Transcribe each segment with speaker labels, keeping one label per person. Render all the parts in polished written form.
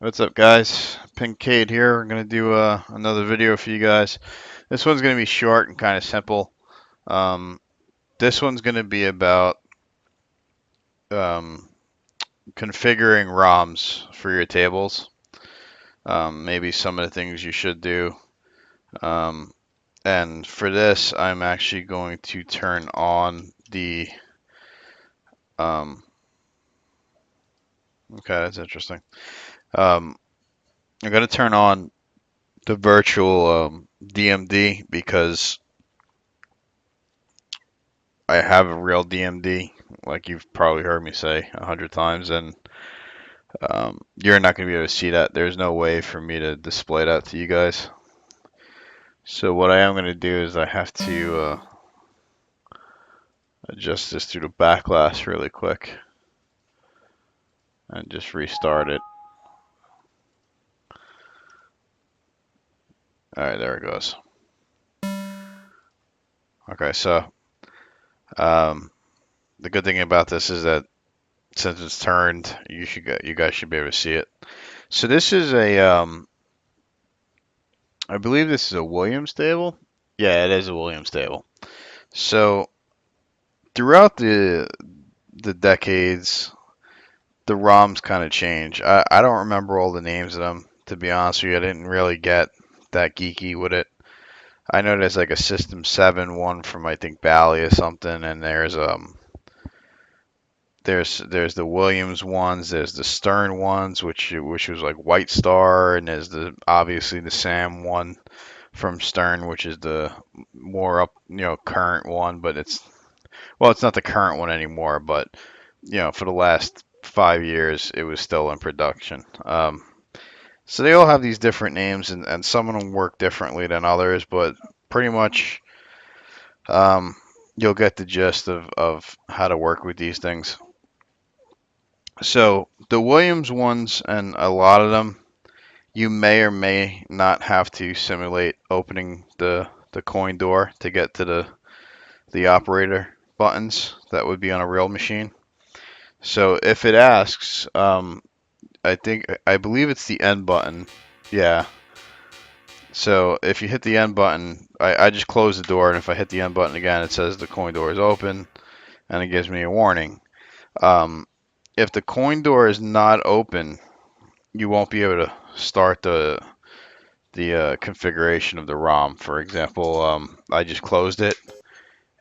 Speaker 1: What's up, guys? Pincade here. I'm gonna do another video for you guys. This one's gonna be short and kind of simple. Um, this one's gonna be about um, configuring ROMs for your tables. Maybe some of the things you should do. Um, and for this, I'm actually going to turn on the. Um, okay, that's interesting. Um, I'm gonna turn on the virtual DMD because I have a real DMD, like you've probably heard me say 100 times, and you're not going to be able to see that. There's no way for me to display that to you guys. So what I am going to do is I have to adjust this through the backlash really quick and just restart it. All right, there it goes. Okay, so the good thing about this is that since it's turned, you guys should be able to see it. So this is I believe this is a Williams table. Yeah, it is a Williams table. So throughout the decades, the ROMs kind of change. I don't remember all the names of them, to be honest with you. I didn't really get that geeky with it. I know there's like a System 7 one from I think Bally or something, and there's the Williams ones, there's the Stern ones, which was like White Star, and there's the obviously the Sam one from Stern, which is the more up current one, but it's not the current one anymore, but for the last 5 years, it was still in production. So they all have these different names, and some of them work differently than others, but pretty much um, you'll get the gist of how to work with these things. So the Williams ones, and a lot of them, you may or may not have to simulate opening the coin door to get to the operator buttons that would be on a real machine. So if it asks, I believe it's the end button. Yeah. So if you hit the end button, I just close the door, and if I hit the end button again, it says the coin door is open, and it gives me a warning. Um, if the coin door is not open, you won't be able to start the configuration of the ROM. For example, I just closed it,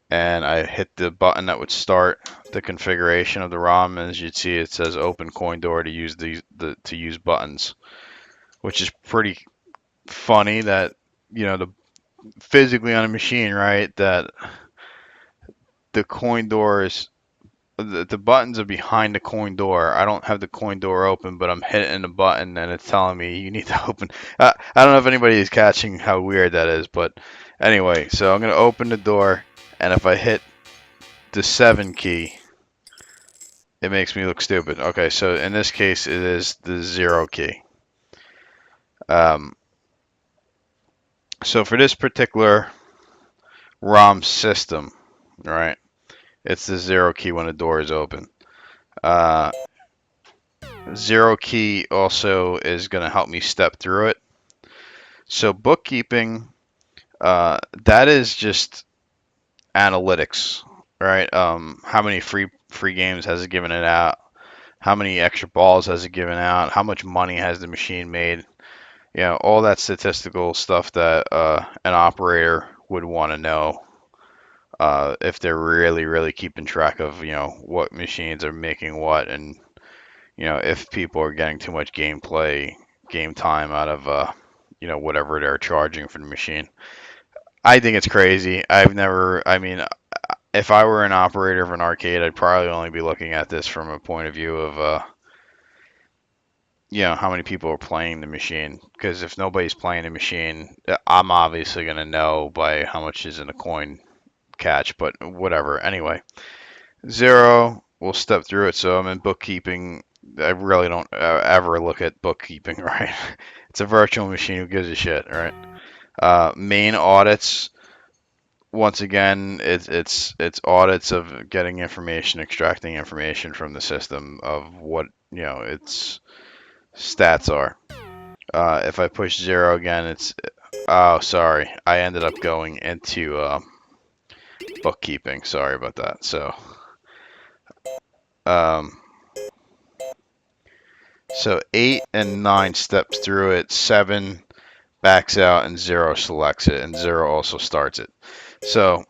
Speaker 1: and I hit the button that would start the configuration of the ROM, and as you'd see, it says open coin door to use to use buttons, which is pretty funny that the physically on a machine, right? That the coin door is the buttons are behind the coin door. I don't have the coin door open, but I'm hitting the button and it's telling me you need to open. I don't know if anybody is catching how weird that is, but anyway, so I'm gonna open the door, and if I hit the 7 key, it makes me look stupid. Okay, so in this case, it is the 0 key. Um, so for this particular ROM system, right, it's the 0 key when the door is open. Uh, 0 key also is going to help me step through it. So bookkeeping, that is just analytics, right? How many free games has it given it out? How many extra balls has it given out? How much money has the machine made? All that statistical stuff that an operator would want to know if they're really, really keeping track of, what machines are making what, and if people are getting too much game time out of, whatever they're charging for the machine. I think it's crazy. I mean, if I were an operator of an arcade, I'd probably only be looking at this from a point of view of, how many people are playing the machine. Because if nobody's playing the machine, I'm obviously going to know by how much is in a coin catch, but whatever. Anyway, 0, we'll step through it. So I'm in bookkeeping. I really don't ever look at bookkeeping, right? It's a virtual machine. Who gives a shit, right? Main audits. Once again, it's audits of getting information, extracting information from the system of what it's stats are. If I push 0 again, it's, oh, sorry, I ended up going into bookkeeping. Sorry about that. So, um, so 8 and 9 steps through it, 7 backs out, and 0 selects it, and 0 also starts it. So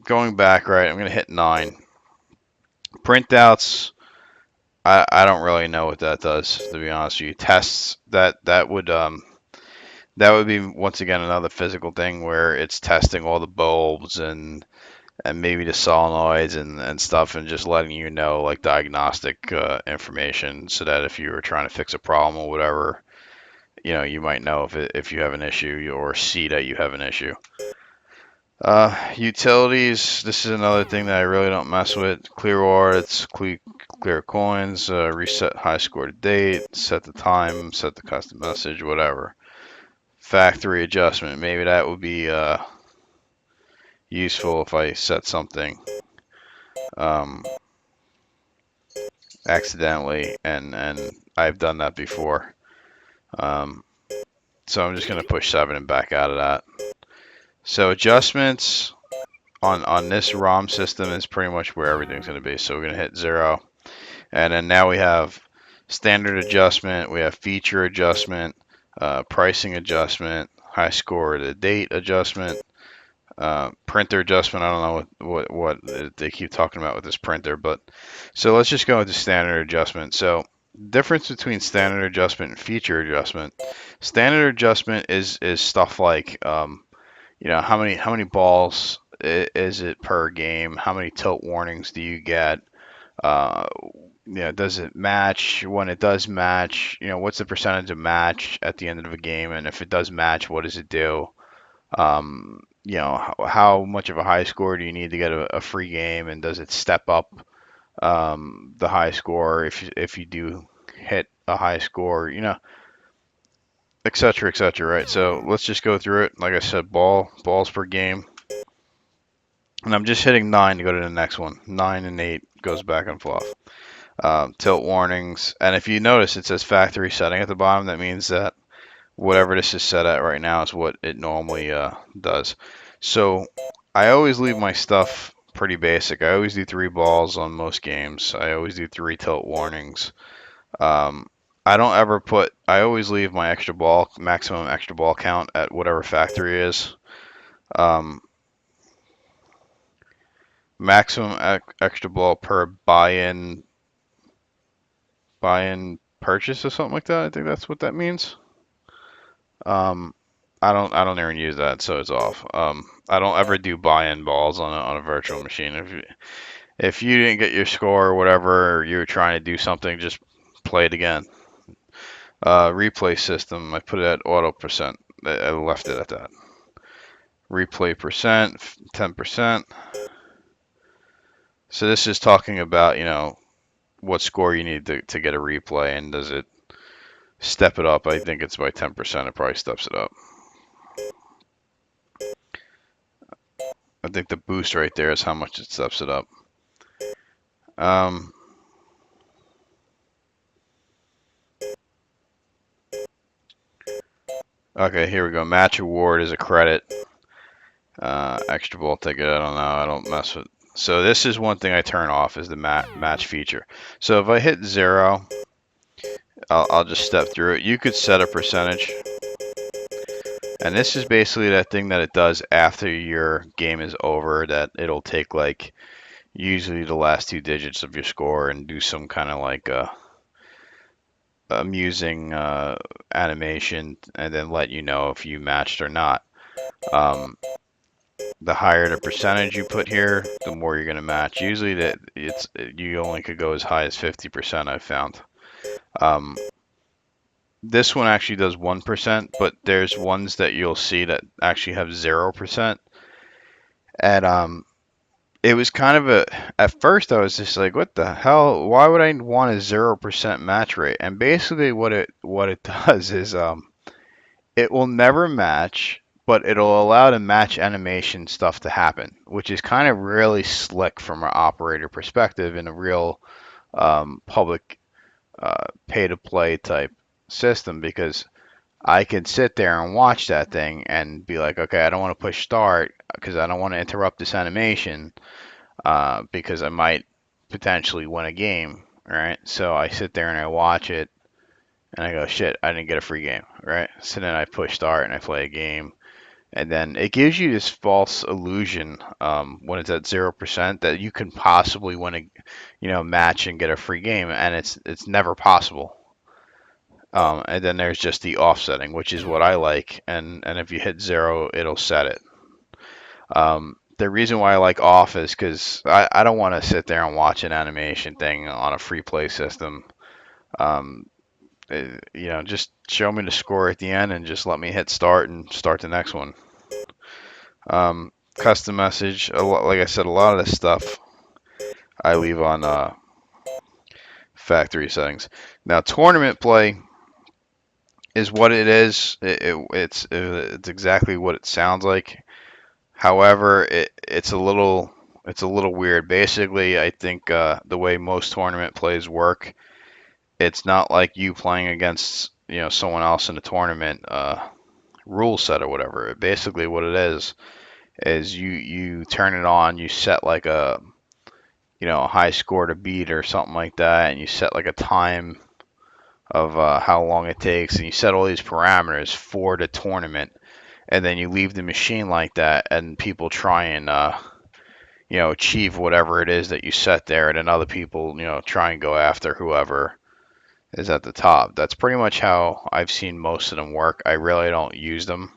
Speaker 1: going back, right, I'm gonna hit 9. Printouts, I don't really know what that does, to be honest with you. Tests, that would be once again another physical thing where it's testing all the bulbs and maybe the solenoids and stuff, and just letting you know like diagnostic information, so that if you were trying to fix a problem or whatever, you might know if you have an issue or see that you have an issue. Utilities, this is another thing that I really don't mess with. Clear audits, clear coins, reset high score to date, set the time, set the custom message, whatever. Factory adjustment, maybe that would be useful if I set something um, accidentally, and I've done that before. So I'm just going to push 7 and back out of that. So adjustments on this ROM system is pretty much where everything's going to be. So we're going to hit 0. And then now we have standard adjustment, we have feature adjustment, pricing adjustment, high score to date adjustment, printer adjustment. I don't know what they keep talking about with this printer, but so let's just go with the standard adjustment. So difference between standard adjustment and feature adjustment. Standard adjustment is stuff like how many balls is it per game? How many tilt warnings do you get? Uh, does it match? When it does match, what's the percentage of match at the end of a game? And if it does match, what does it do? How much of a high score do you need to get a free game? And does it step up the high score if you do hit a high score? Et cetera, et cetera, right? So let's just go through it. Like I said, balls per game. And I'm just hitting 9 to go to the next one. 9 and 8 goes back and forth. Tilt warnings. And if you notice, it says factory setting at the bottom. That means that whatever this is set at right now is what it normally does. So I always leave my stuff pretty basic. I always do 3 balls on most games. I always do 3 tilt warnings. I don't ever I always leave my maximum extra ball count at whatever factory is. Maximum extra ball per buy-in purchase or something like that. I think that's what that means. I don't even use that, so it's off. I don't ever do buy-in balls on a virtual machine. If you didn't get your score or whatever, or you were trying to do something, just play it again. Replay system, I put it at auto percent. I left it at that. Replay percent, 10%. So this is talking about, what score you need to get a replay, and does it step it up? I think it's by 10%. It probably steps it up. I think the boost right there is how much it steps it up. Okay, here we go. Match award is a credit. Extra ball ticket, I don't know. I don't mess with. So this is one thing I turn off, is the match feature. So if I hit 0, I'll just step through it. You could set a percentage. And this is basically that thing that it does after your game is over, that it'll take like usually the last 2 digits of your score and do some kind of like amusing animation, and then let you know if you matched or not. The higher the percentage you put here, the more you're going to match. Usually you only could go as high as 50%, I've found. This one actually does 1%, but there's ones that you'll see that actually have 0%. And it was kind of at first I was just like, what the hell? Why would I want a 0% match rate? And basically what it does is it will never match, but it'll allow the match animation stuff to happen, which is kind of really slick from an operator perspective in a real public pay-to-play type system because I could sit there and watch that thing and be like, okay, I don't want to push start because I don't want to interrupt this animation because I might potentially win a game, right? So I sit there and I watch it and I go, shit, I didn't get a free game, right? So then I push start and I play a game. And then it gives you this false illusion when it's at 0% that you can possibly win a, match and get a free game, and it's never possible. And then there's just the offsetting, which is what I like, and if you hit zero, it'll set it. The reason why I like off is because I don't want to sit there and watch an animation thing on a free play system. Um, just show me the score at the end and just let me hit start and start the next one. Custom message, like I said, a lot of this stuff I leave on factory settings. Now, tournament play is what it is. It's exactly what it sounds like. However, it's a little weird. Basically, I think the way most tournament plays work, it's not like you playing against someone else in a tournament rule set or whatever. Basically, what it is you turn it on, you set like a high score to beat or something like that, and you set like a time of how long it takes, and you set all these parameters for the tournament, and then you leave the machine like that, and people try and achieve whatever it is that you set there, and then other people try and go after whoever is at the top. That's pretty much how I've seen most of them work. I really don't use them.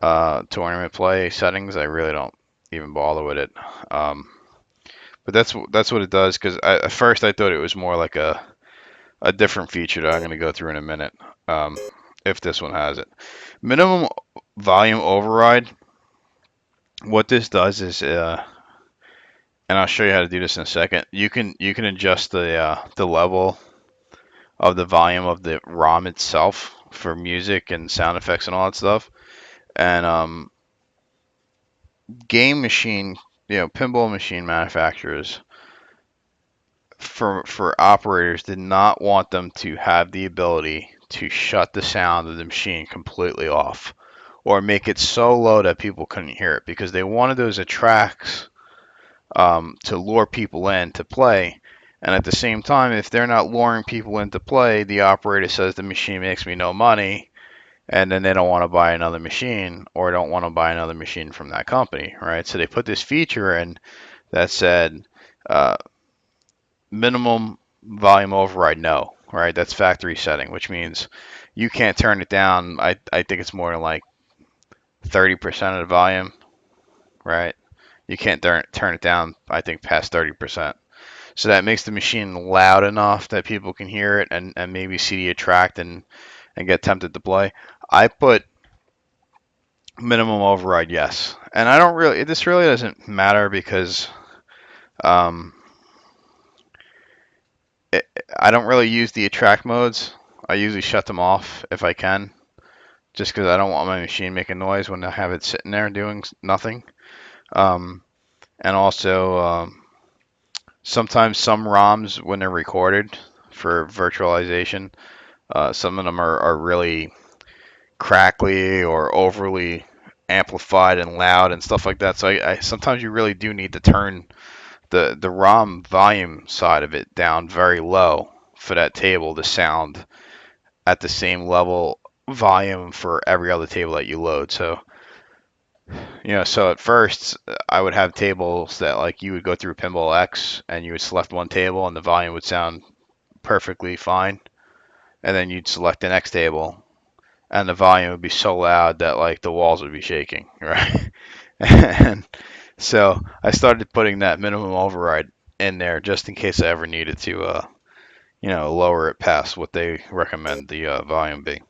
Speaker 1: Tournament play settings, I really don't even bother with it. But that's what it does. Because at first I thought it was more like a different feature that I'm going to go through in a minute. If this one has it, minimum volume override. What this does is, and I'll show you how to do this in a second. You can adjust the level of the volume of the ROM itself for music and sound effects and all that stuff. And game machine, pinball machine manufacturers for operators did not want them to have the ability to shut the sound of the machine completely off or make it so low that people couldn't hear it because they wanted those attracts to lure people in to play. And at the same time, if they're not luring people into play, the operator says the machine makes me no money, and then they don't want to buy another machine or don't want to buy another machine from that company, right? So they put this feature in that said, uh, minimum volume override no, right? That's factory setting, which means you can't turn it down. I think it's more than like 30% of the volume, right? You can't turn it down, I think, past 30%. So that makes the machine loud enough that people can hear it and maybe see the attract and get tempted to play. I put minimum override yes. And this really doesn't matter because um, I don't really use the attract modes. I usually shut them off if I can, just because I don't want my machine making noise when I have it sitting there doing nothing. Um, and also, sometimes some ROMs, when they're recorded for virtualization, some of them are really crackly or overly amplified and loud and stuff like that. So I sometimes you really do need to turn the ROM volume side of it down very low for that table to sound at the same level volume for every other table that you load. So so at first I would have tables that like you would go through Pinball X and you would select one table and the volume would sound perfectly fine, and then you'd select the next table and the volume would be so loud that like the walls would be shaking, right? And so I started putting that minimum override in there just in case I ever needed to, lower it past what they recommend the volume be.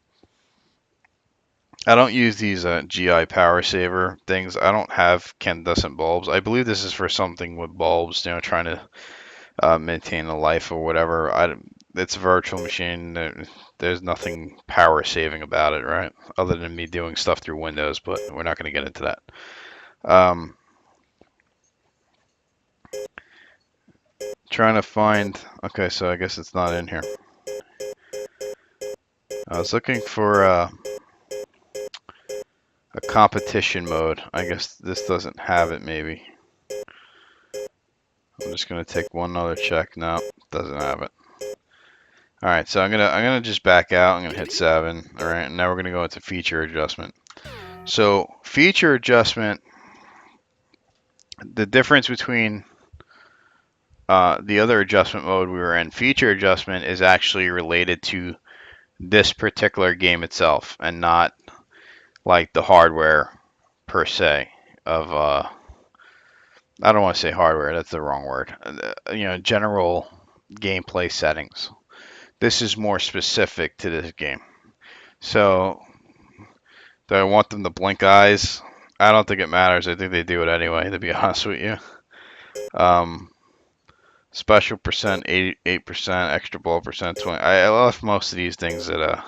Speaker 1: I don't use these GI power saver things. I don't have incandescent bulbs. I believe this is for something with bulbs, trying to maintain the life or whatever. It's a virtual machine. There's nothing power saving about it, right? Other than me doing stuff through Windows, but we're not going to get into that. Trying to find. Okay, so I guess it's not in here. I was looking for a competition mode. I guess this doesn't have it, maybe. I'm just gonna take one other check. No, doesn't have it. All right, so I'm gonna just back out. I'm gonna hit 7. All right, and now we're gonna go into feature adjustment. So feature adjustment, the difference between the other adjustment mode we were in, feature adjustment is actually related to this particular game itself, and not like the hardware per se of I don't want to say hardware. That's the wrong word. General gameplay settings. This is more specific to this game. So, do I want them to blink eyes? I don't think it matters. I think they do it anyway, to be honest with you. Um, Special percent 88%, extra ball percent 20. I left most of these things at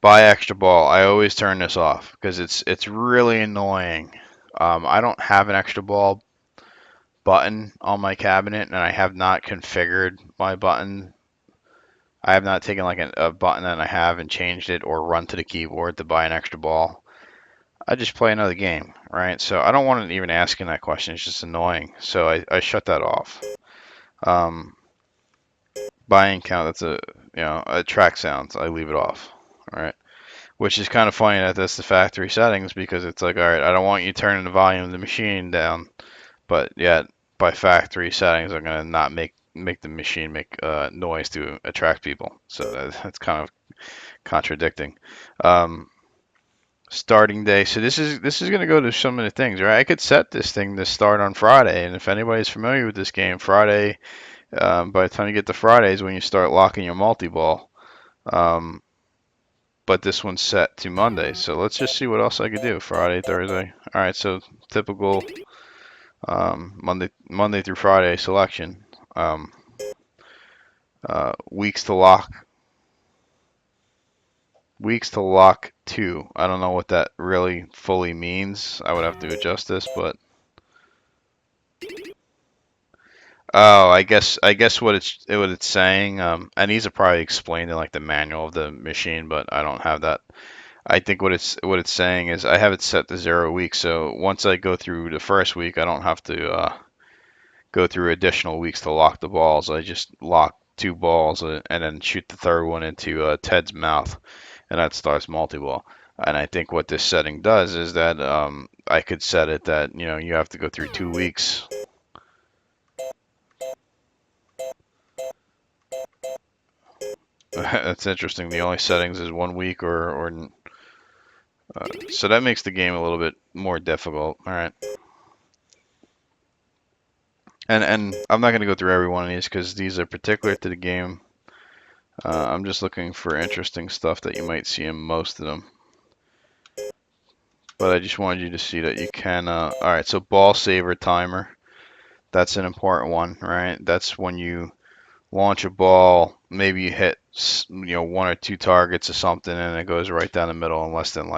Speaker 1: buy extra ball. I always turn this off because it's really annoying. I don't have an extra ball button on my cabinet, and I have not configured my button. I have not taken like a button that I have and changed it or run to the keyboard to buy an extra ball. I just play another game, right? So I don't want to even asking that question. It's just annoying. So I shut that off. Um, Buying count, that's a track sounds. I leave it off. All right. Which is kind of funny that that's the factory settings, because it's like, all right, I don't want you turning the volume of the machine down, but yet by factory settings, I'm gonna not make the machine make noise to attract people. So that's kind of contradicting. Um, Starting day. So this is gonna go to some of the things, right? I could set this thing to start on Friday, and if anybody's familiar with this game, Friday. By the time you get to Fridays, when you start locking your multi-ball. Um, but this one's set to Monday. So let's just see what else I could do. Friday, Thursday. All right, so typical Monday through Friday selection. Um, weeks to lock. Weeks to lock 2. I don't know what that really fully means. I would have to adjust this, but oh, I guess what it's saying. And these are probably explained in like the manual of the machine, but I don't have that. I think what it's saying is I have it set to 0 weeks. So once I go through the first week, I don't have to go through additional weeks to lock the balls. I just lock 2 balls and then shoot the third one into Ted's mouth, and that starts multi-ball. And I think what this setting does is that I could set it that you have to go through 2 weeks. That's interesting. The only settings is 1 week or so that makes the game a little bit more difficult. All right. And I'm not going to go through every one of these because these are particular to the game. I'm just looking for interesting stuff that you might see in most of them. But I just wanted you to see that you can. All right, so ball saver timer. That's an important one, right? That's when you launch a ball. Maybe you hit 1 or 2 targets or something, and it goes right down the middle in less than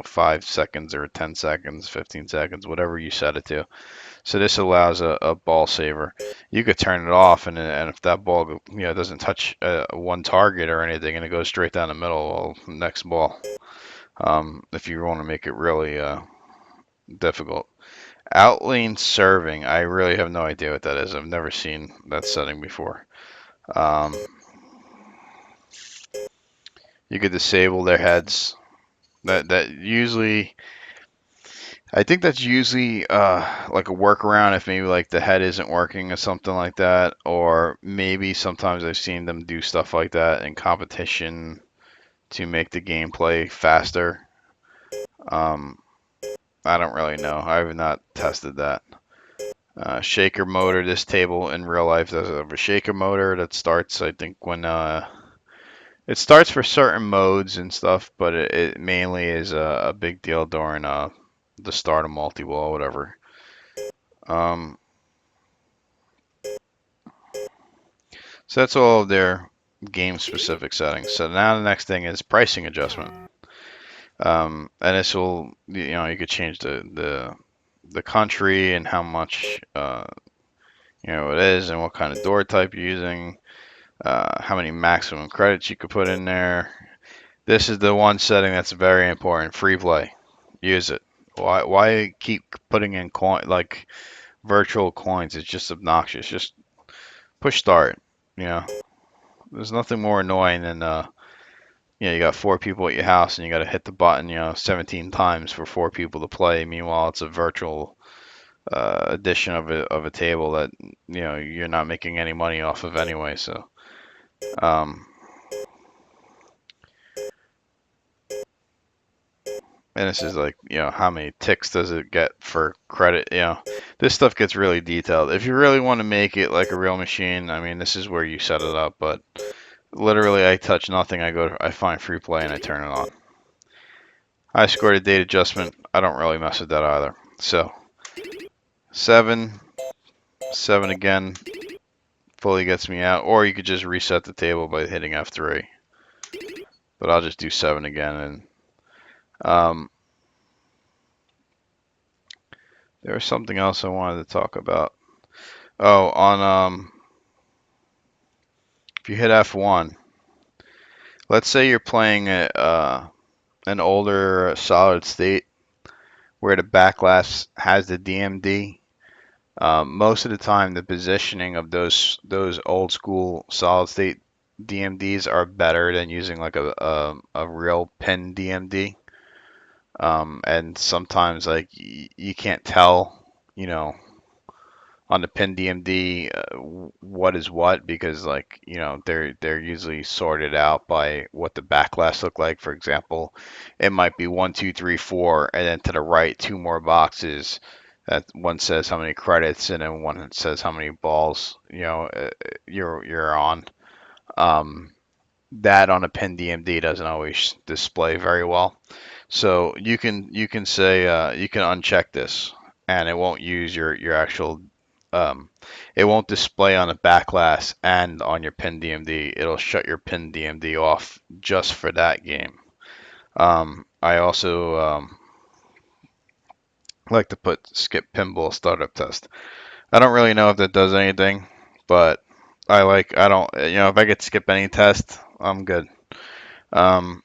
Speaker 1: 5 seconds or 10 seconds, 15 seconds, whatever you set it to. So this allows a ball saver. You could turn it off, and if that ball doesn't touch one target or anything, and it goes straight down the middle, well, next ball. If you want to make it really difficult. Outlane serving. I really have no idea what that is. I've never seen that setting before. You could disable their heads. That usually. I think that's usually like a workaround if maybe like the head isn't working or something like that, or maybe sometimes I've seen them do stuff like that in competition to make the gameplay faster. I don't really know. I have not tested that. Shaker motor. This table in real life does have a shaker motor that starts, I think, when it starts for certain modes and stuff, but it mainly is a big deal during the start of multi-ball or whatever. So that's all of their game-specific settings. So now the next thing is pricing adjustment. And this will, you could change the country and how much it is, and what kind of door type you're using, how many maximum credits you could put in there. This is the one setting that's very important. Free play. Use it. Why keep putting in coin like virtual coins? It's just obnoxious. Just push start. You know, there's nothing more annoying than you got four people at your house and you got to hit the button 17 times for four people to play. Meanwhile, it's a virtual edition of a table that you're not making any money off of anyway. So um, and this is like, how many ticks does it get for credit? This stuff gets really detailed. If you really want to make it like a real machine, I mean, this is where you set it up. But literally, I touch nothing. I find free play and I turn it on. I scored a date adjustment. I don't really mess with that either. So 7, 7 again, fully gets me out. Or you could just reset the table by hitting F3. But I'll just do 7 again. And there was something else I wanted to talk about. Oh, if you hit F1, let's say you're playing an older solid state where the backlash has the DMD. Most of the time, the positioning of those old school solid state DMDs are better than using like a real pin DMD. And sometimes like you can't tell, on the pin DMD what is what because like they're usually sorted out by what the backlash look like. For example, it might be 1, 2, 3, 4, and then to the right two more boxes. That one says how many credits, and then one says how many balls you're on. Um, that on a pin DMD doesn't always display very well. So you can say you can uncheck this, and it won't use your actual. Um, it won't display on a backlash and on your pin DMD. It'll shut your pin DMD off just for that game. I also like to put skip pinball startup test. I don't really know if that does anything, but I don't if I get skip any test, I'm good. Um,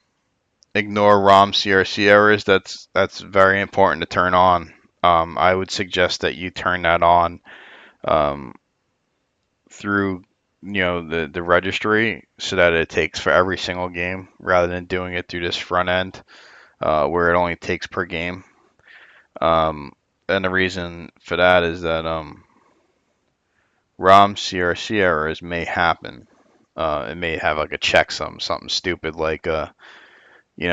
Speaker 1: Ignore ROM CRC errors. That's very important to turn on. I would suggest that you turn that on um, through the registry so that it takes for every single game rather than doing it through this front end where it only takes per game. Um, and the reason for that is that ROM CRC errors may happen. It may have like a checksum, something stupid like we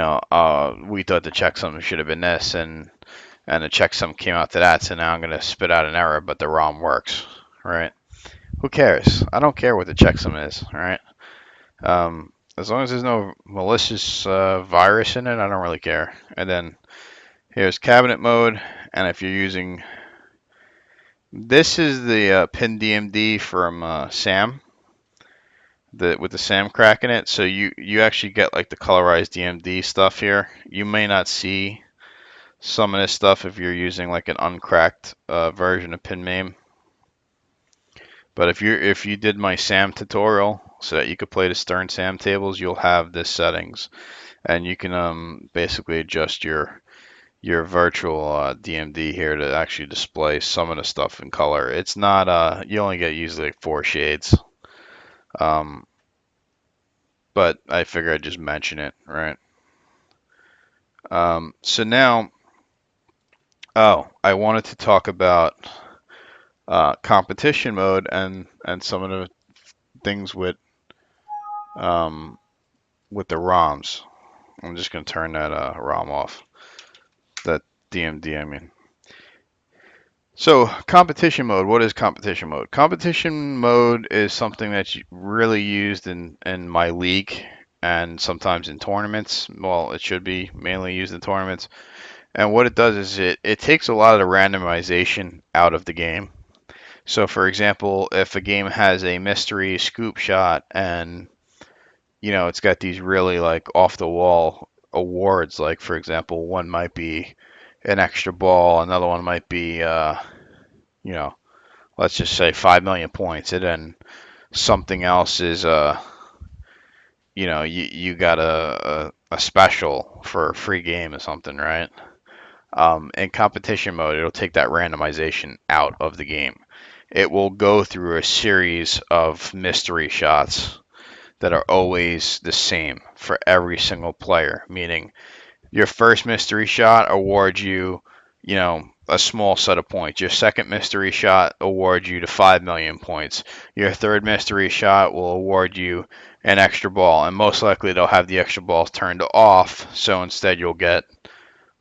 Speaker 1: thought the checksum should have been this, and the checksum came out to that, so now I'm gonna spit out an error, but the ROM works, right? Who cares? I don't care what the checksum is, all right? As long as there's no malicious virus in it, I don't really care. And then here's cabinet mode, and if you're using this is the pin DMD from Sam, with the Sam crack in it. So you actually get like the colorized DMD stuff here. You may not see some of this stuff if you're using like an uncracked version of PinMame. But if you did my Sam tutorial so that you could play the Stern Sam tables, you'll have this settings, and you can basically adjust your virtual DMD here to actually display some of the stuff in color. It's not you only get usually like 4 shades. Um, but I figure I'd just mention it, right? So now, I wanted to talk about competition mode and some of the things um, with the ROMs. I'm just going to turn that ROM off, that DMD, I mean. So competition mode, what is competition mode? Competition mode is something that's really used in my league and sometimes in tournaments. Well, it should be mainly used in tournaments. And what it does is it takes a lot of the randomization out of the game. So for example, if a game has a mystery scoop shot and it's got these really like off the wall awards, like for example, one might be an extra ball, another one might be you know, let's just say 5 million points, and then something else is you got a a special for a free game or something, right? In competition mode, it'll take that randomization out of the game. It will go through a series of mystery shots that are always the same for every single player, meaning your first mystery shot awards you, a small set of points. Your second mystery shot awards you to 5 million points. Your third mystery shot will award you an extra ball, and most likely they'll have the extra balls turned off, so instead you'll get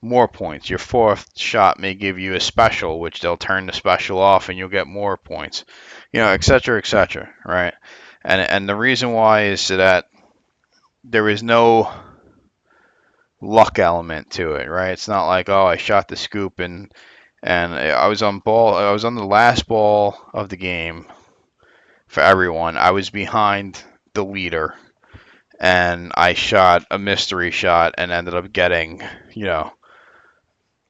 Speaker 1: more points. Your fourth shot may give you a special, which they'll turn the special off and you'll get more points, etc., etc., right? And the reason why is so that there is no luck element to it, right? It's not like, oh, I shot the scoop and I was on ball. I was on the last ball of the game for everyone. I was behind the leader, and I shot a mystery shot and ended up getting,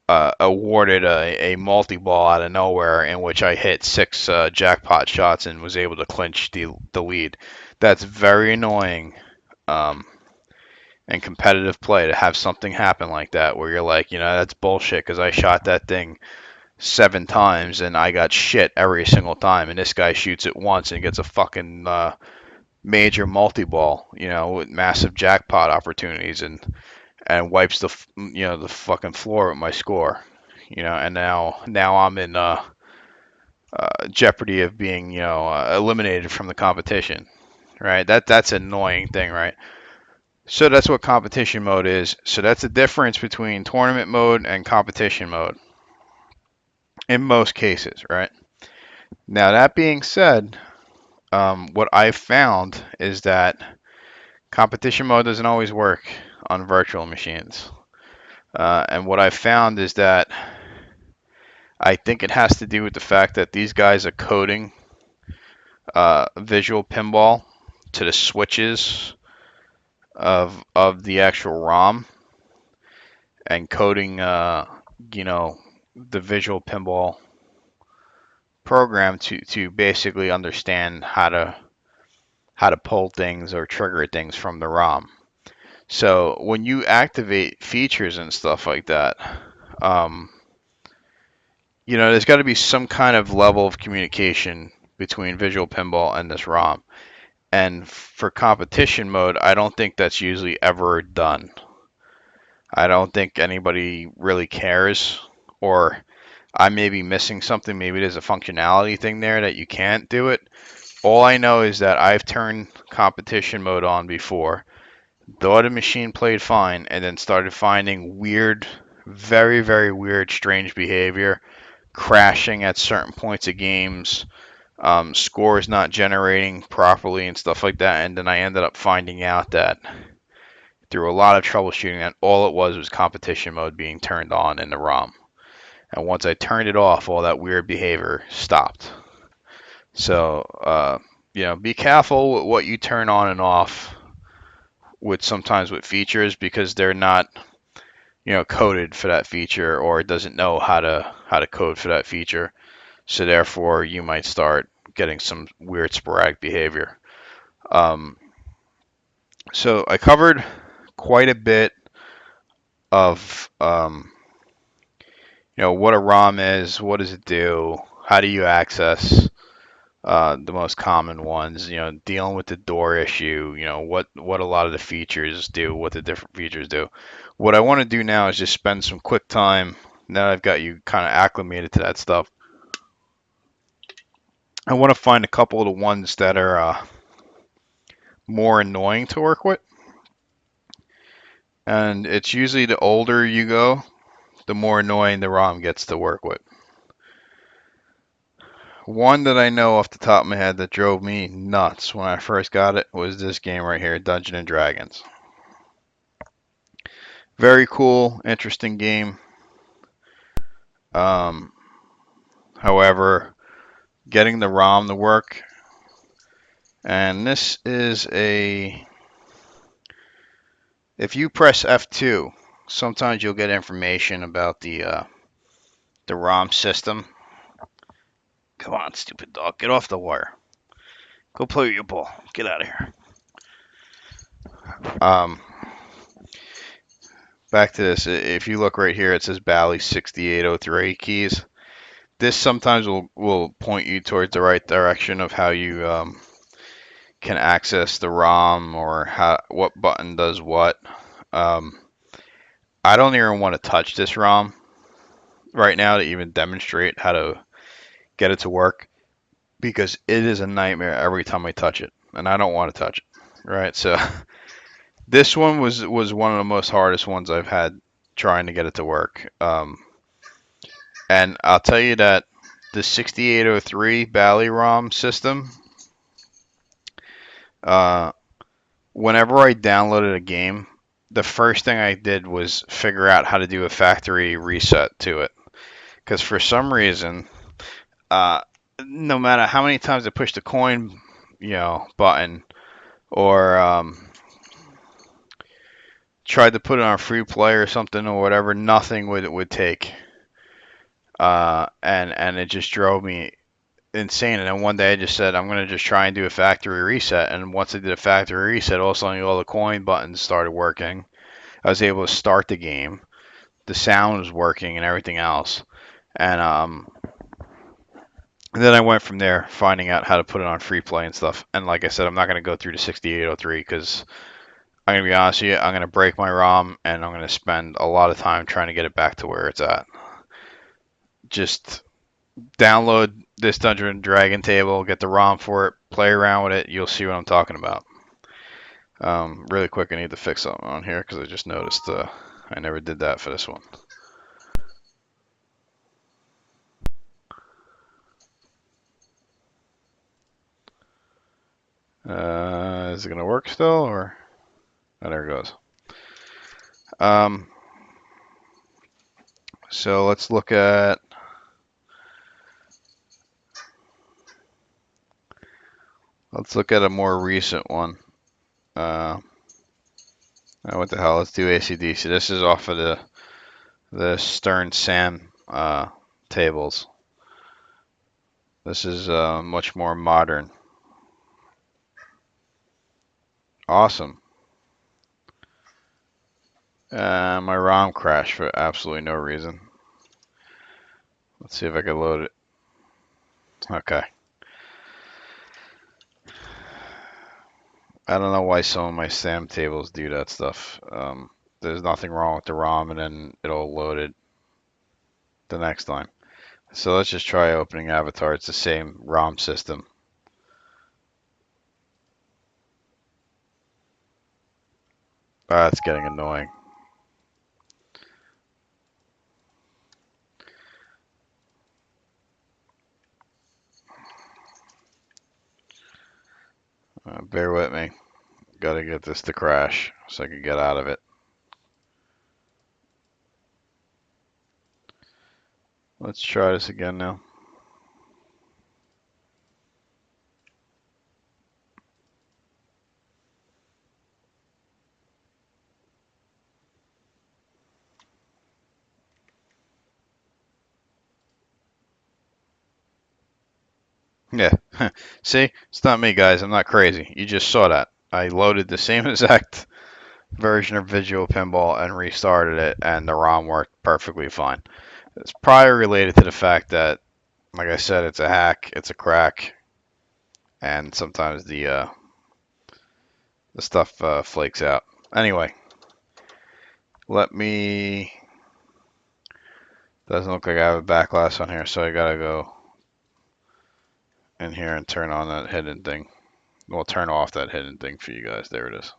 Speaker 1: awarded a multi-ball out of nowhere in which I hit 6 jackpot shots and was able to clinch the lead. That's very annoying. And competitive play to have something happen like that where you're like, that's bullshit because I shot that thing 7 times and I got shit every single time, and this guy shoots it once and gets a fucking major multi-ball, with massive jackpot opportunities and wipes the fucking floor with my score, and now I'm in jeopardy of being eliminated from the competition, right? That's an annoying thing, right? So that's what competition mode is. So that's the difference between tournament mode and competition mode in most cases, right? Now, that being said, what I've found is that competition mode doesn't always work on virtual machines. And what I've found is that I think it has to do with the fact that these guys are coding visual pinball to the switches of the actual ROM and coding, the visual pinball program to basically understand how to pull things or trigger things from the ROM. So when you activate features and stuff like that, there's got to be some kind of level of communication between visual pinball and this ROM. And for competition mode, I don't think that's usually ever done. I don't think anybody really cares, or I may be missing something. Maybe there's a functionality thing there that you can't do it. All I know is that I've turned competition mode on before, thought the machine played fine, and then started finding weird, very, very weird, strange behavior, crashing at certain points of games, scores not generating properly and stuff like that. And then I ended up finding out that through a lot of troubleshooting that all it was competition mode being turned on in the ROM. And once I turned it off, all that weird behavior stopped. So, be careful with what you turn on and off sometimes with features, because they're not, coded for that feature, or it doesn't know how to code for that feature. So therefore, you might start getting some weird sporadic behavior. So I covered quite a bit of, what a ROM is, what does it do, how do you access the most common ones, dealing with the door issue, what a lot of the features do, what the different features do. What I want to do now is just spend some quick time, now that I've got you kind of acclimated to that stuff. I want to find a couple of the ones that are more annoying to work with. And it's usually the older you go, the more annoying the ROM gets to work with. One that I know off the top of my head that drove me nuts when I first got it was this game right here, Dungeons and Dragons. Very cool, interesting game. However, getting the ROM to work, and this is if you press F2, sometimes you'll get information about the ROM system. Come on, stupid dog, get off the wire. Go play with your ball. Get out of here. back to this. If you look right here, it says Bally 6803 keys. This sometimes will point you towards the right direction of how you can access the ROM or how what button does what. Um, I don't even want to touch this ROM right now to even demonstrate how to get it to work because it is a nightmare every time I touch it, and I don't want to touch it. Right, so this one was one of the most hardest ones I've had trying to get it to work. And I'll tell you that the 6803 Bally ROM system, uh, whenever I downloaded a game, the first thing I did was figure out how to do a factory reset to it. Because for some reason, uh, no matter how many times I push the coin, button or tried to put it on free play or something or whatever, nothing would take. And it just drove me insane. And then one day I just said, I'm gonna just try and do a factory reset. And once I did a factory reset, all of a sudden all the coin buttons started working. I was able to start the game. The sound was working and everything else. And then I went from there, finding out how to put it on free play and stuff. And like I said, I'm not gonna go through the 6803 because I'm gonna be honest with you, I'm gonna break my ROM and I'm gonna spend a lot of time trying to get it back to where it's at. Just download this Dungeon and Dragon table, get the ROM for it, play around with it. You'll see what I'm talking about. Really quick, I need to fix something on here because I just noticed I never did that for this one. Is it gonna work still, or oh, there it goes. So let's look at a more recent one. What the hell? Let's do AC/DC. This is off of the Stern Sam tables. This is much more modern. Awesome. My ROM crashed for absolutely no reason. Let's see if I can load it. Okay. I don't know why some of my SAM tables do that stuff. There's nothing wrong with the ROM, and then it'll load it the next time. So let's just try opening Avatar. It's the same ROM system. It's getting annoying. Bear with me. Gotta get this to crash so I can get out of it. Let's try this again now. Yeah. See? It's not me, guys. I'm not crazy. You just saw that. I loaded the same exact version of Visual Pinball and restarted it, and the ROM worked perfectly fine. It's probably related to the fact that, like I said, it's a hack, it's a crack, and sometimes the stuff flakes out. Anyway, let me. Doesn't look like I have a backlash on here, so I gotta go in here and turn on that hidden thing. We'll turn off that hidden thing for you guys. There it is.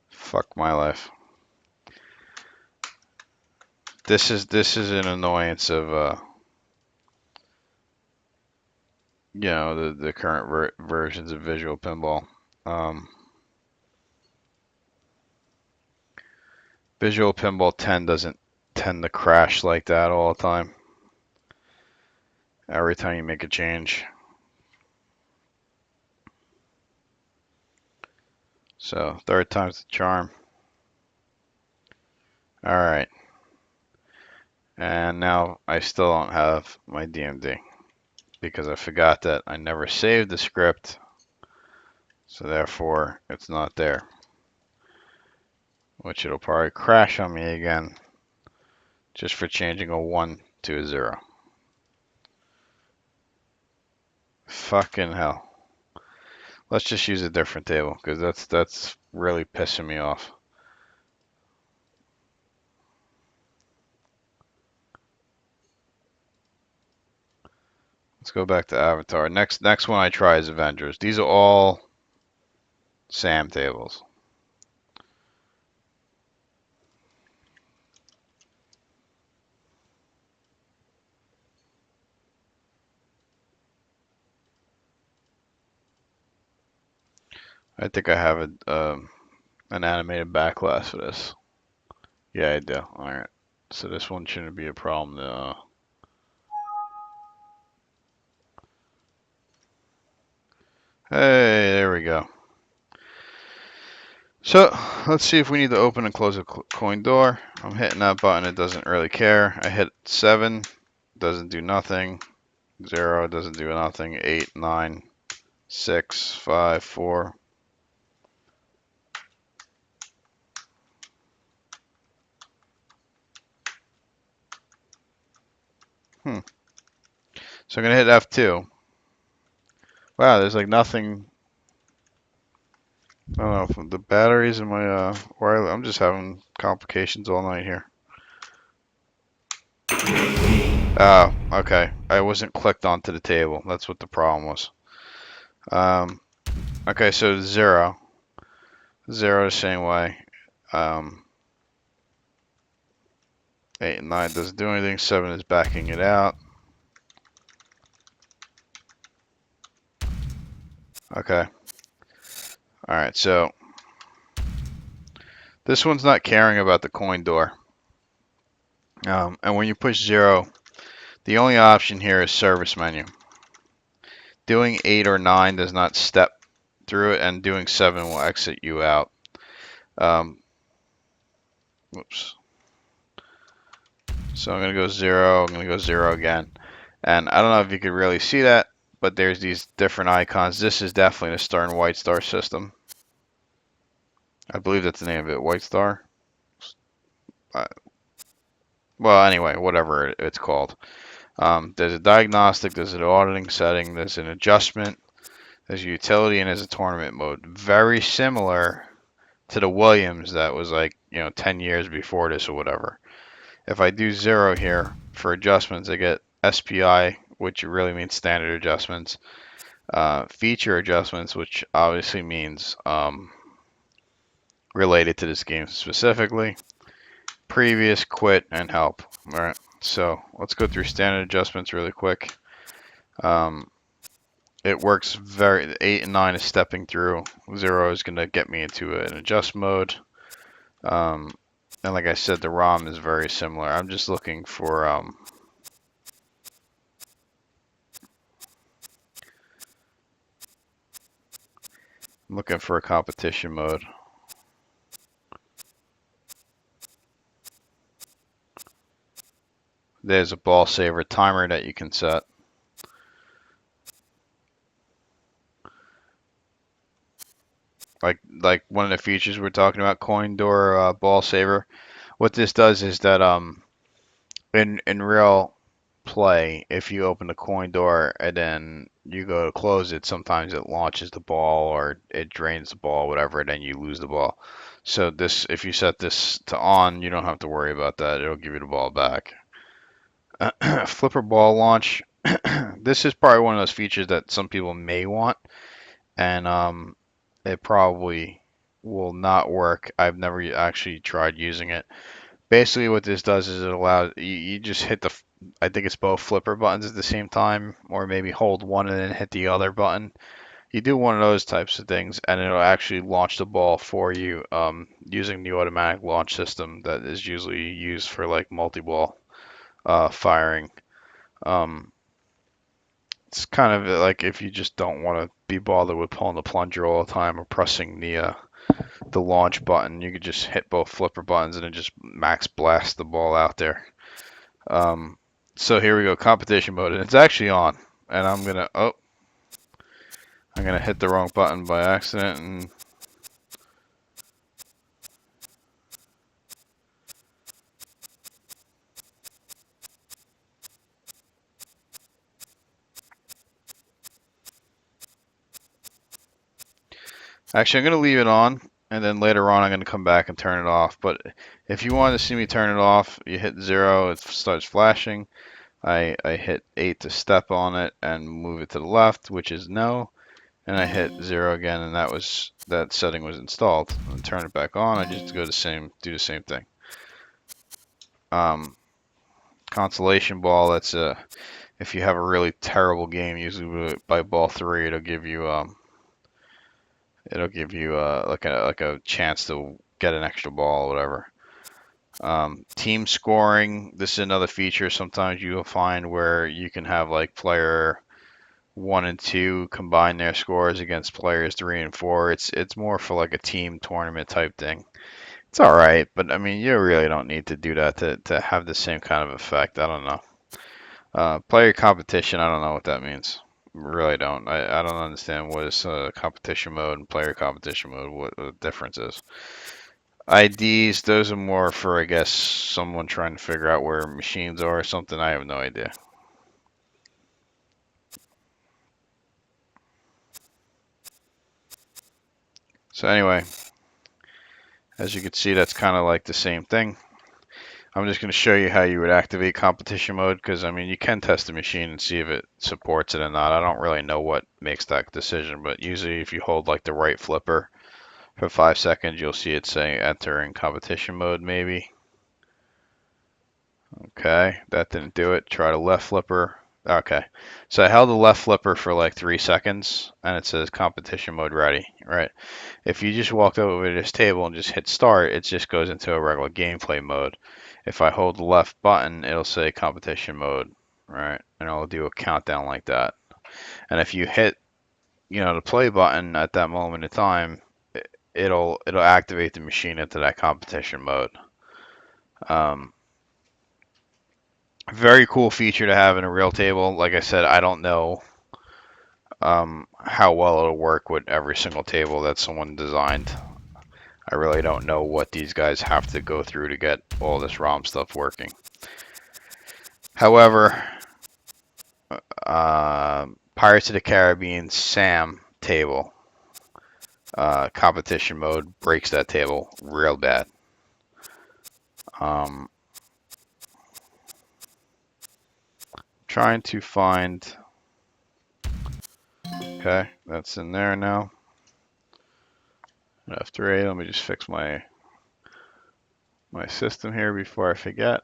Speaker 1: Fuck my life. This is an annoyance of the current versions of Visual Pinball. Visual Pinball 10 doesn't tend to crash like that all the time. Every time you make a change. So third time's the charm. All right. And now I still don't have my DMD because I forgot that I never saved the script, so therefore it's not there, which it'll probably crash on me again just for changing a 1 to a 0. Fucking hell. Let's just use a different table because that's really pissing me off. Let's go back to Avatar. Next one I try is Avengers. These are all SAM tables. I think I have an animated backlash for this. Yeah, I do. Alright. So this one shouldn't be a problem. Hey, there we go. So let's see if we need to open and close a coin door. I'm hitting that button. It doesn't really care. I hit 7. Doesn't do nothing. 0 doesn't do nothing. 8, 9, 6, 5, 4. So I'm gonna hit F2. Wow, there's like nothing. I don't know, the batteries in my wireless. I'm just having complications all night here. Oh, okay. I wasn't clicked onto the table. That's what the problem was. Okay, so 0. 0 the same way. 8 and 9 doesn't do anything. 7 is backing it out. Okay. Alright, so this one's not caring about the coin door. And when you push 0, the only option here is service menu. Doing 8 or 9 does not step through it, and doing 7 will exit you out. Whoops. So I'm going to go 0. I'm going to go 0 again. And I don't know if you could really see that, but there's these different icons. This is definitely the Stern White Star system. I believe that's the name of it, White Star. Well, anyway, whatever it's called. There's a diagnostic, there's an auditing setting, there's an adjustment, there's a utility, and there's a tournament mode. Very similar to the Williams that was like, 10 years before this or whatever. If I do 0 here for adjustments, I get SPI, which really means standard adjustments, feature adjustments, which obviously means related to this game specifically, previous, quit, and help. All right, so let's go through standard adjustments really quick. It works 8 and 9 is stepping through. 0 is going to get me into an adjust mode. And like I said, the ROM is very similar. I'm just looking for a competition mode. There's a ball saver timer that you can set. Like one of the features we're talking about, coin door, ball saver. What this does is that in real play, if you open the coin door and then you go to close it, sometimes it launches the ball or it drains the ball, whatever, and then you lose the ball. So this, if you set this to on, you don't have to worry about that. It'll give you the ball back. Flipper ball launch. This is probably one of those features that some people may want, and it probably will not work. I've never actually tried using it. Basically, what this does is it allows you just hit the, I think it's both flipper buttons at the same time, or maybe hold one and then hit the other button. You do one of those types of things, and it'll actually launch the ball for you using the automatic launch system that is usually used for like multi-ball firing. It's kind of like if you just don't want to be bothered with pulling the plunger all the time or pressing the launch button, you could just hit both flipper buttons and it just max blast the ball out there. So here we go, competition mode, and it's actually on. and I'm gonna hit the wrong button by accident, and actually I'm gonna leave it on, and then later on I'm gonna come back and turn it off. But if you want to see me turn it off, you hit 0, it starts flashing. I hit 8 to step on it and move it to the left, which is no, and I hit 0 again, and that setting was installed. And turn it back on, I just do the same thing. Consolation ball, that's if you have a really terrible game, usually by ball 3, it'll give you like a chance to get an extra ball or whatever. Team scoring, this is another feature sometimes you'll find where you can have like player 1 and 2 combine their scores against players 3 and 4. It's more for like a team tournament type thing. It's all right, but I mean you really don't need to do that to have the same kind of effect. I don't know. Player competition, I don't know what that means. Really don't. I don't understand what is competition mode and player competition mode, what the difference is. IDs, those are more for, I guess, someone trying to figure out where machines are or something. I have no idea. So anyway, as you can see, that's kind of like the same thing. I'm just going to show you how you would activate competition mode because, I mean, you can test the machine and see if it supports it or not. I don't really know what makes that decision, but usually if you hold like the right flipper for 5 seconds, you'll see it say enter in competition mode maybe. Okay, that didn't do it. Try the left flipper. Okay, so I held the left flipper for like 3 seconds and it says competition mode ready, right? If you just walked over to this table and just hit start, it just goes into a regular gameplay mode. If I hold the left button, it'll say competition mode, right? And it'll do a countdown like that. And if you hit, the play button at that moment in time, it'll activate the machine into that competition mode. Um, Very cool feature to have in a real table. Like I said, I don't know how well it'll work with every single table that someone designed. I really don't know what these guys have to go through to get all this ROM stuff working. However, Pirates of the Caribbean Sam table, competition mode breaks that table real bad. Trying to find. Okay, that's in there now. After 8, let me just fix my system here before I forget.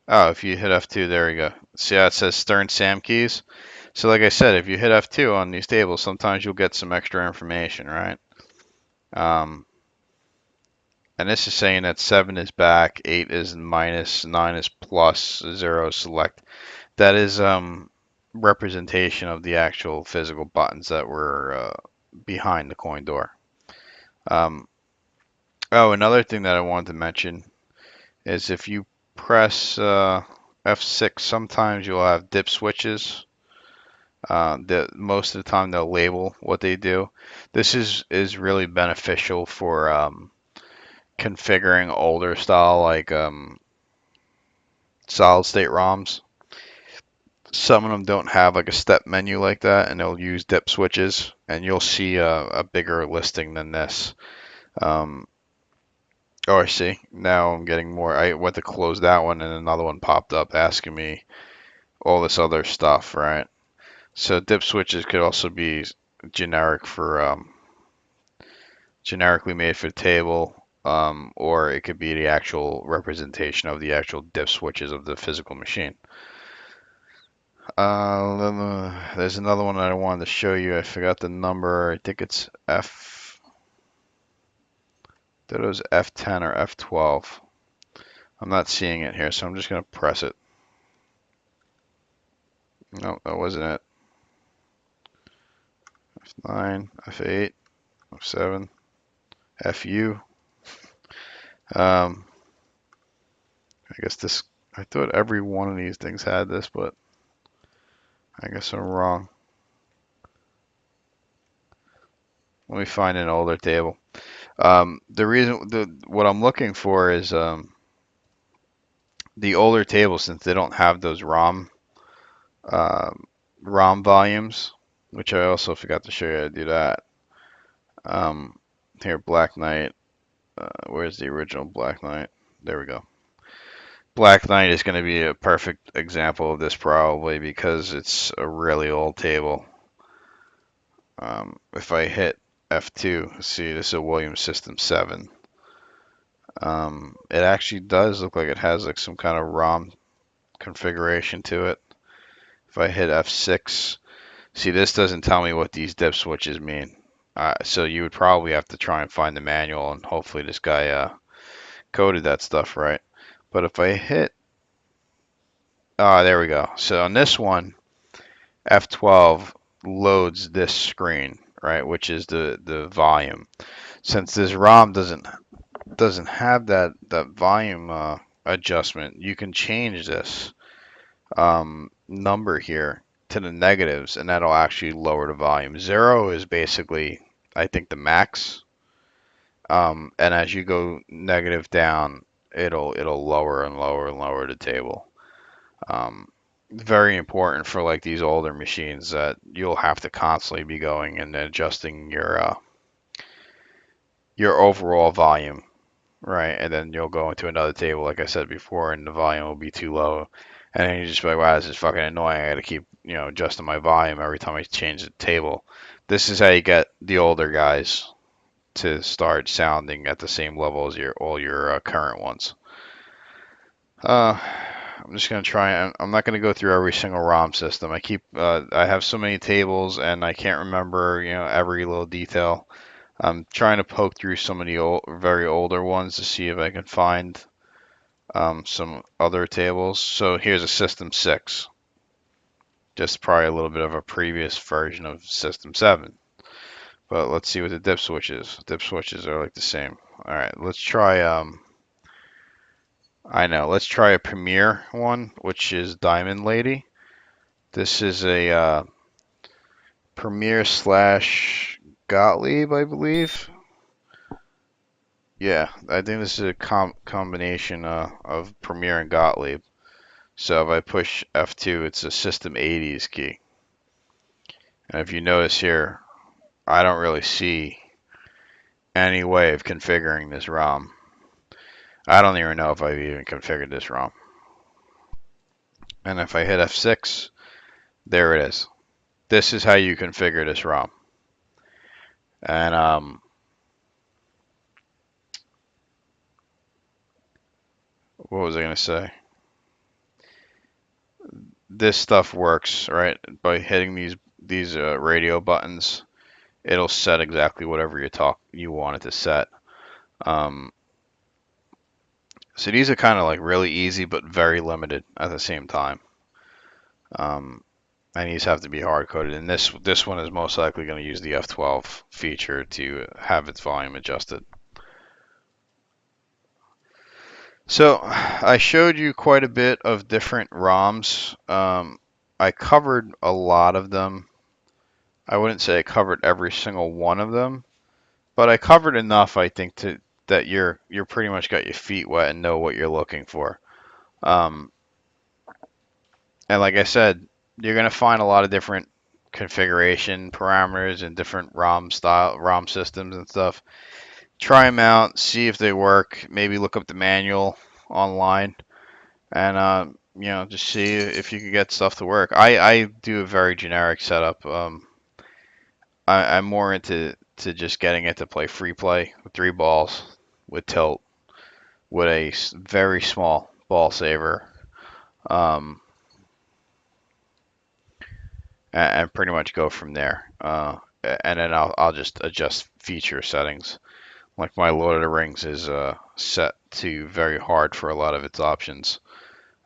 Speaker 1: Oh, if you hit F2, there we go. See how it says Stern Sam keys? So like I said, if you hit F2 on these tables, sometimes you'll get some extra information, right? And this is saying that 7 is back, 8 is minus, 9 is plus, 0 is select. That is representation of the actual physical buttons that were behind the coin door. Oh, another thing that I wanted to mention is if you press F6, sometimes you'll have dip switches. Most of the time they'll label what they do. This is really beneficial for configuring older style like solid state ROMs. Some of them don't have like a step menu like that, and they'll use dip switches, and you'll see a bigger listing than this. Oh, I see. Now I'm getting more. I went to close that one, and another one popped up asking me all this other stuff, right? So dip switches could also be generic for generically made for the table, or it could be the actual representation of the actual dip switches of the physical machine. There's another one that I wanted to show you. I forgot the number. I think it's F. That was F10 or F12. I'm not seeing it here, so I'm just going to press it. No, that wasn't it. F9, F8, F7, FU. I guess this, I thought every one of these things had this, but I guess I'm wrong. Let me find an older table. What I'm looking for is the older tables, since they don't have those uh, ROM volumes, which I also forgot to show you how to do that. Um, Here, Black Knight. Where's the original Black Knight? There we go. Black Knight is going to be a perfect example of this probably because it's a really old table. If I hit F2, see this is a Williams System 7. It actually does look like it has like some kind of ROM configuration to it. If I hit F6, see this doesn't tell me what these dip switches mean. So you would probably have to try and find the manual, and hopefully this guy coded that stuff right. But if I hit, there we go. So on this one, F12 loads this screen, right, which is the volume. Since this ROM doesn't have that volume adjustment, you can change this number here to the negatives, and that'll actually lower the volume. 0 is basically, I think, the max, and as you go negative down, it'll lower and lower and lower the table. Very important for like these older machines that you'll have to constantly be going and adjusting your overall volume, right? And then you'll go into another table, like I said before, and the volume will be too low. And then you just be like, wow, this is fucking annoying. I got to keep, adjusting my volume every time I change the table. This is how you get the older guys to start sounding at the same level as all your current ones. I'm just gonna try. I'm not gonna go through every single ROM system. I have so many tables, and I can't remember, every little detail. I'm trying to poke through some of the very older ones to see if I can find some other tables. So here's a System 6, just probably a little bit of a previous version of System 7. But let's see what the dip switch is. Dip switches are like the same. All right, let's try. I know. Let's try a Premier one, which is Diamond Lady. This is a Premier slash Gottlieb, I believe. Yeah, I think this is a combination of Premier and Gottlieb. So if I push F2, it's a System 80s key. And if you notice here, I don't really see any way of configuring this ROM. I don't even know if I've even configured this ROM. And if I hit F6, there it is. This is how you configure this ROM. And what was I going to say? This stuff works, right? By hitting these radio buttons, it'll set exactly whatever you want it to set. So these are kind of like really easy, but very limited at the same time. And these have to be hard coded. And this one is most likely going to use the F12 feature to have its volume adjusted. So I showed you quite a bit of different ROMs. I covered a lot of them. I wouldn't say I covered every single one of them, but I covered enough, I think, that you're pretty much got your feet wet and know what you're looking for. And like I said, you're gonna find a lot of different configuration parameters and different ROM systems and stuff. Try them out, see if they work. Maybe look up the manual online, and just see if you can get stuff to work. I do a very generic setup. I'm more into just getting it to play free play with 3 balls with tilt with a very small ball saver, and pretty much go from there. And then I'll just adjust feature settings. Like my Lord of the Rings is set to very hard for a lot of its options.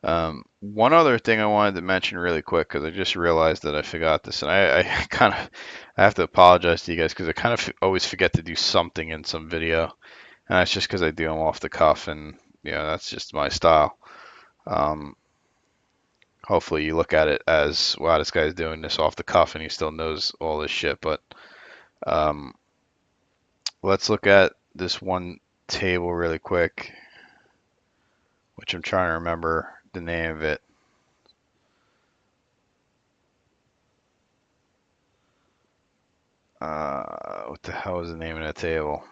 Speaker 1: One other thing I wanted to mention really quick, because I just realized that I forgot this, and I I have to apologize to you guys because I kind of always forget to do something in some video. And that's just because I do them off the cuff, and that's just my style. Um, Hopefully you look at it as, wow, this guy's doing this off the cuff and he still knows all this shit. But um, let's look at this one table really quick, which I'm trying to remember the name of it. What the hell is the name of that table?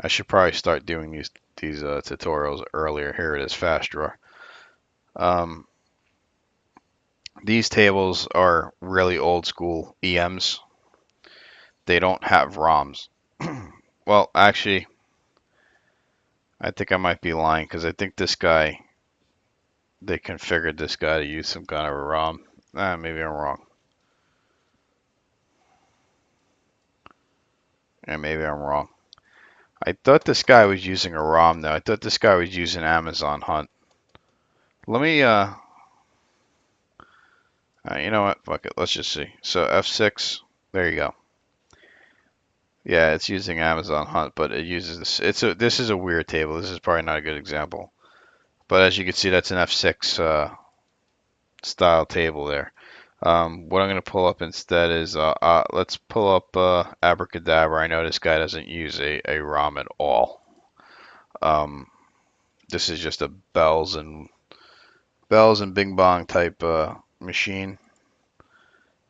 Speaker 1: I should probably start doing these tutorials earlier. Here it is, fast draw. Um, these tables are really old school EMs. They don't have ROMs. Well, actually, I think I might be lying because I think they configured this guy to use some kind of a ROM. Maybe I'm wrong. Yeah, maybe I'm wrong. I thought this guy was using a ROM though. I thought this guy was using Amazon Hunt. Let me, you know what? Fuck it. Let's just see. So F6, there you go. Yeah, it's using Amazon Hunt, but it uses this. This is a weird table. This is probably not a good example. But as you can see, that's an F6 style table there. What I'm going to pull up instead is let's pull up Abracadabra. I know this guy doesn't use a ROM at all. This is just a bells and bing bong type machine.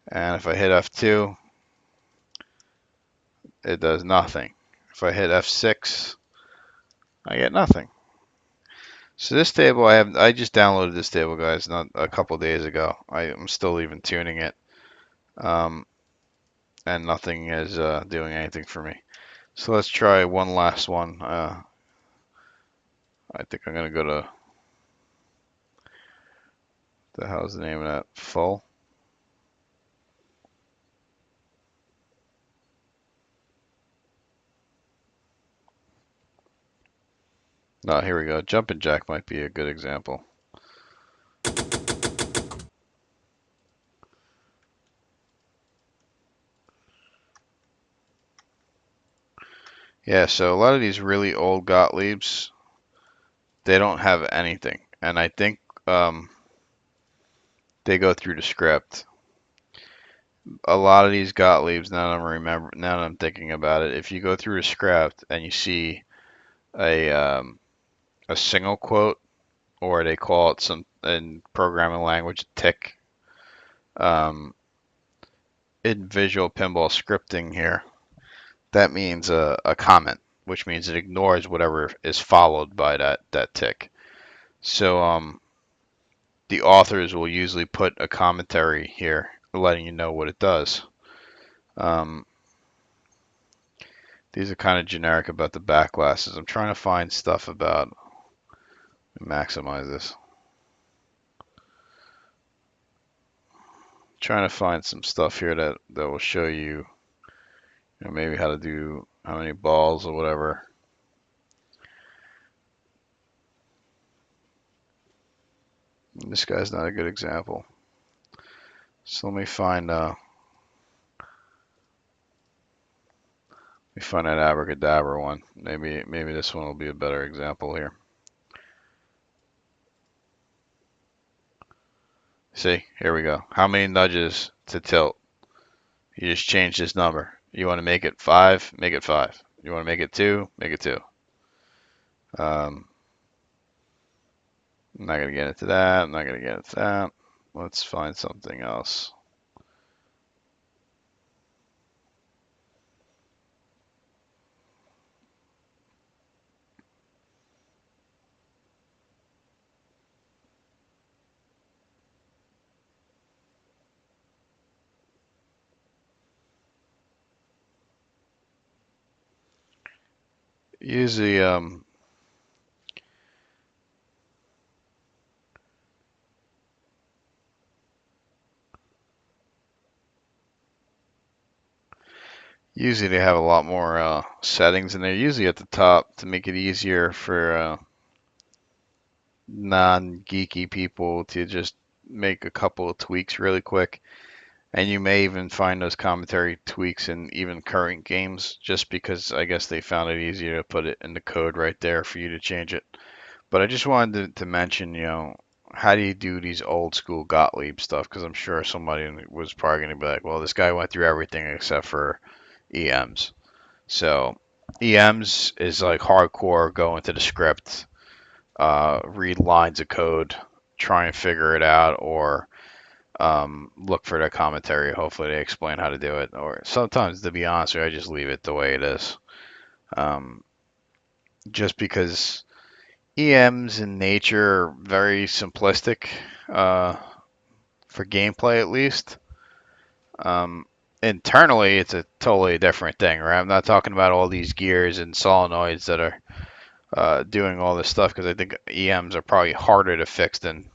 Speaker 1: And if I hit F2, it does nothing. If I hit F6, I get nothing. So this table I just downloaded this table, guys, not a couple days ago. I'm still even tuning it, and nothing is doing anything for me. So let's try one last one. I think I'm gonna go to the hell's the name of that? Full. No, here we go. Jumping jack might be a good example. Yeah, so a lot of these really old Gottliebs, they don't have anything, and I think they go through the script. A lot of these Gottliebs, now that I'm thinking about it, if you go through a script and you see a a single quote, or they call it some in programming language tick, um, in visual pinball scripting here, that means a comment, which means it ignores whatever is followed by that tick. So the authors will usually put a commentary here, letting you know what it does. Um, these are kind of generic about the back glasses. I'm trying to find stuff about maximize this. Trying to find some stuff here that will show you, maybe how to do how many balls or whatever. This guy's not a good example. So let me find that abracadabra one. Maybe this one will be a better example here. See, here we go. How many nudges to tilt? You just change this number. You want to make it 5, make it 5. You want to make it 2, make it 2. I'm not going to get into that. I'm not going to get into that. Let's find something else. Usually, usually they have a lot more settings, and they're usually at the top to make it easier for non-geeky people to just make a couple of tweaks really quick. And you may even find those commentary tweaks in even current games, just because I guess they found it easier to put it in the code right there for you to change it. But I just wanted to mention, how do you do these old school Gottlieb stuff? Because I'm sure somebody was probably going to be like, well, this guy went through everything except for EMs. So EMs is like hardcore, go into the script, read lines of code, try and figure it out, or look for the commentary. Hopefully they explain how to do it. Or sometimes, to be honest with you, I just leave it the way it is. Um, just because EMs in nature are very simplistic, uh, for gameplay at least. Um, Internally, it's a totally different thing, right? I'm not talking about all these gears and solenoids that are doing all this stuff, because I think EMs are probably harder to fix than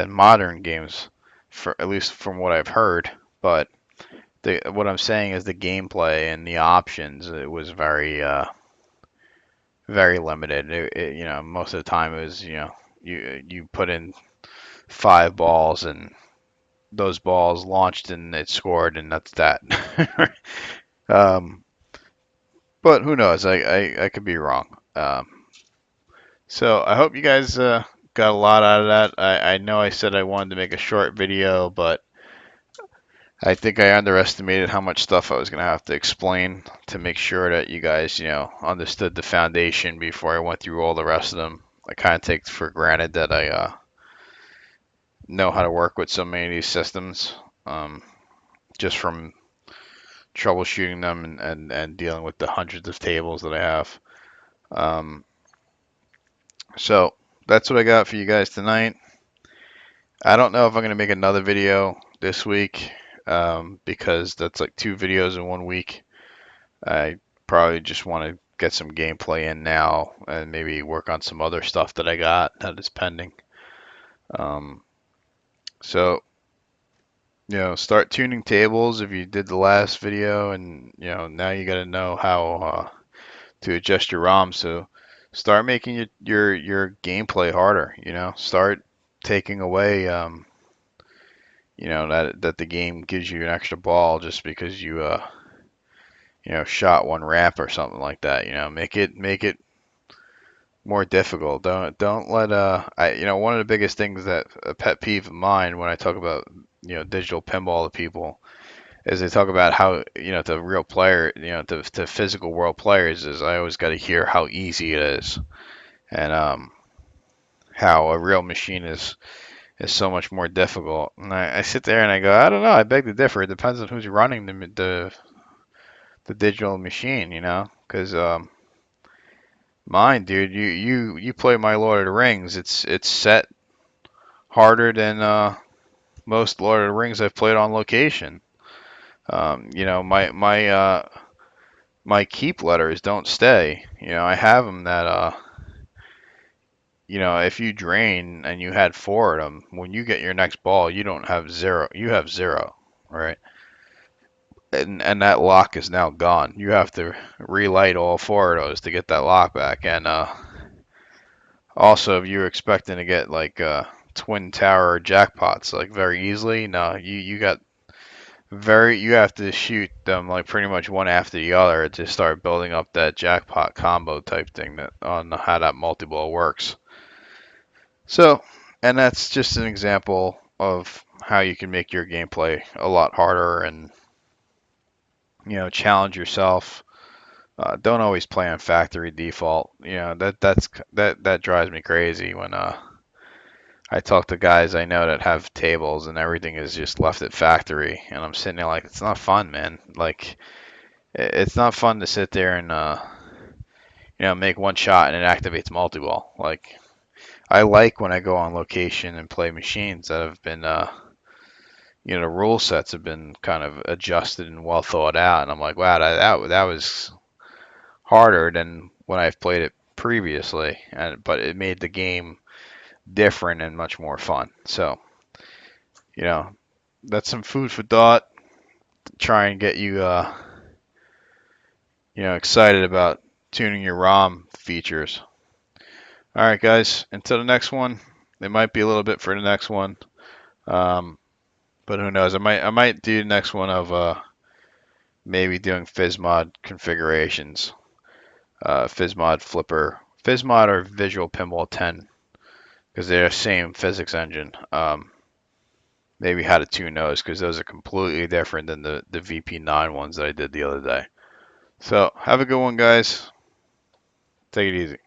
Speaker 1: modern games, for at least from what I've heard. But what I'm saying is the gameplay and the options. It was very limited. Most of the time it was, you put in 5 balls and those balls launched and it scored, and that's that. um, but who knows? I could be wrong. So I hope you guys got a lot out of that. I know I said I wanted to make a short video, but I think I underestimated how much stuff I was going to have to explain to make sure that you guys, understood the foundation before I went through all the rest of them. I kind of take for granted that I know how to work with so many of these systems, just from troubleshooting them and dealing with the hundreds of tables that I have. Um, so that's what I got for you guys tonight. I don't know if I'm going to make another video this week, because that's like 2 videos in one week. I probably just want to get some gameplay in now and maybe work on some other stuff that I got that is pending. Um, so, start tuning tables if you did the last video, and now you got to know how to adjust your ROM. So, start making your gameplay harder. Start taking away that the game gives you an extra ball just because you shot one ramp or something like that. Make it more difficult. Don't let one of the biggest things, that a pet peeve of mine when I talk about digital pinball to people, is they talk about how, to real player, to physical world players, is I always got to hear how easy it is, and how a real machine is so much more difficult. And I sit there and I go, I don't know, I beg to differ. It depends on who's running the digital machine, because mine, dude, you play my Lord of the Rings. It's set harder than most Lord of the Rings I've played on location. My keep letters don't stay. I have them that if you drain and you had 4 of them, when you get your next ball, you don't have 0. You have 0, right? And that lock is now gone. You have to relight all 4 of those to get that lock back. And also, if you're expecting to get like twin tower jackpots like very easily, no, you have to shoot them like pretty much one after the other to start building up that jackpot combo type thing, that on how that multi-ball works. So, and that's just an example of how you can make your gameplay a lot harder and challenge yourself. Don't always play on factory default. That drives me crazy when I talk to guys I know that have tables and everything is just left at factory, and I'm sitting there like, it's not fun, man. Like, it's not fun to sit there and make one shot and it activates multi-ball. Like, I like when I go on location and play machines that have been the rule sets have been kind of adjusted and well thought out, and I'm like, wow, that was harder than when I've played it previously, but it made the game different and much more fun. So, you know, that's some food for thought. Try and get you excited about tuning your ROM features. All right, guys. Until the next one. It might be a little bit for the next one. Um, But who knows? I might do the next one of maybe doing FizzMod configurations, FizzMod Flipper, FizzMod or Visual Pinball 10, because they're the same physics engine. Maybe how to tune those, because those are completely different than the VP9 ones that I did the other day. So have a good one, guys. Take it easy.